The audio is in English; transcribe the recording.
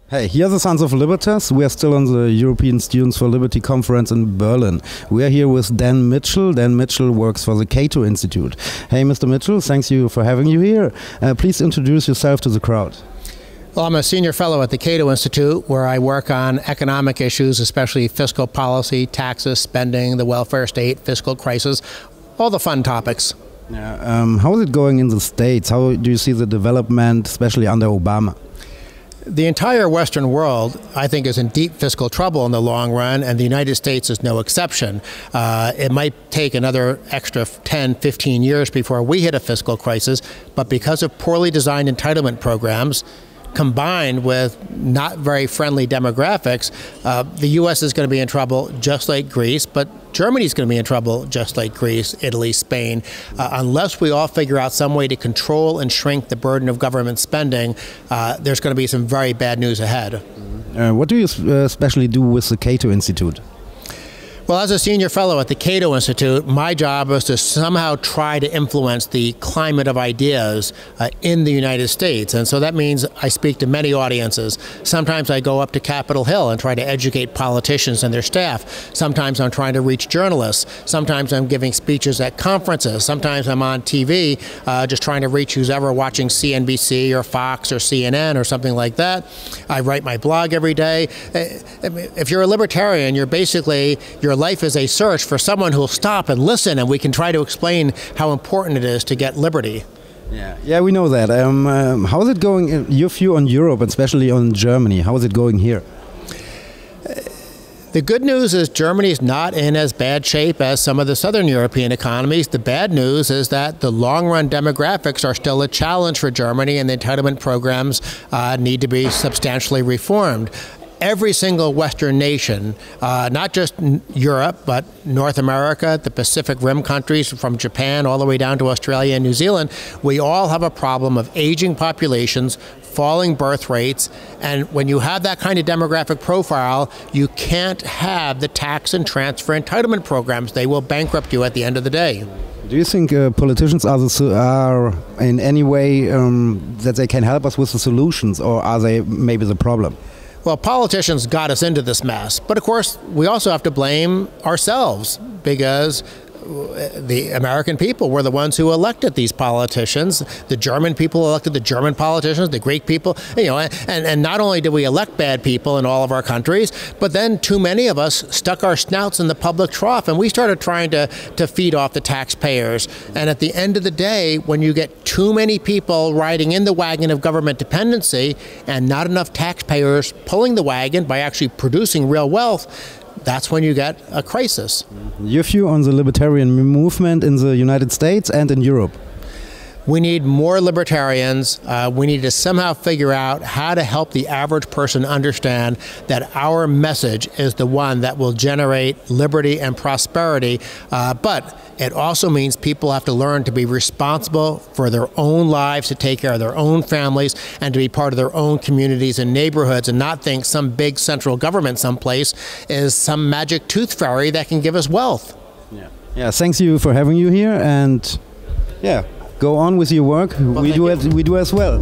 Hey, here are the Sons of Libertas. We are still on the European Students for Liberty conference in Berlin. We are here with Dan Mitchel. Dan Mitchel works for the Cato Institute. Hey, Mr. Mitchel, thanks you for having you here. Please introduce yourself to the crowd. Well, I'm a senior fellow at the Cato Institute, where I work on economic issues, especially fiscal policy, taxes, spending, the welfare state, fiscal crisis, all the fun topics. How is it going in the States? How do you see the development, especially under Obama? The entire Western world, I think, is in deep fiscal trouble in the long run, and the United States is no exception. It might take another extra 10, 15 years before we hit a fiscal crisis, but because of poorly designed entitlement programs, combined with not very friendly demographics, the U.S. is going to be in trouble just like Greece, but Germany's going to be in trouble just like Greece, Italy, Spain. Unless we all figure out some way to control and shrink the burden of government spending, there's going to be some very bad news ahead. What do you especially do with the Cato Institute? Well, as a senior fellow at the Cato Institute, my job is to somehow try to influence the climate of ideas in the United States. And so that means I speak to many audiences. Sometimes I go up to Capitol Hill and try to educate politicians and their staff. Sometimes I'm trying to reach journalists. Sometimes I'm giving speeches at conferences. Sometimes I'm on TV just trying to reach who's ever watching CNBC or Fox or CNN or something like that. I write my blog every day. If you're a libertarian, you're basically, your life is a search for someone who will stop and listen, and we can try to explain how important it is to get liberty. Yeah, we know that. How is it going, your view on Europe, especially on Germany? How is it going here? The good news is Germany is not in as bad shape as some of the southern European economies. The bad news is that the long-run demographics are still a challenge for Germany, and the entitlement programs need to be substantially reformed. Every single Western nation, not just Europe, but North America, the Pacific Rim countries, from Japan all the way down to Australia and New Zealand, we all have a problem of aging populations, falling birth rates, and when you have that kind of demographic profile, you can't have the tax and transfer entitlement programs. They will bankrupt you at the end of the day. Do you think politicians are in any way that they can help us with the solutions, or are they maybe the problem? Well, politicians got us into this mess, but of course we also have to blame ourselves, because the American people were the ones who elected these politicians. The German people elected the German politicians, the Greek people, and not only did we elect bad people in all of our countries, but then too many of us stuck our snouts in the public trough, and we started trying to feed off the taxpayers. And at the end of the day, when you get too many people riding in the wagon of government dependency and not enough taxpayers pulling the wagon by actually producing real wealth, that's when you get a crisis. Your view on the libertarian movement in the United States and in Europe? We need more libertarians. We need to somehow figure out how to help the average person understand that our message is the one that will generate liberty and prosperity. But it also means people have to learn to be responsible for their own lives, to take care of their own families, and to be part of their own communities and neighborhoods, and not think some big central government someplace is some magic tooth fairy that can give us wealth. Yeah, thanks you for having you here, and yeah, go on with your work. Well, we do as well.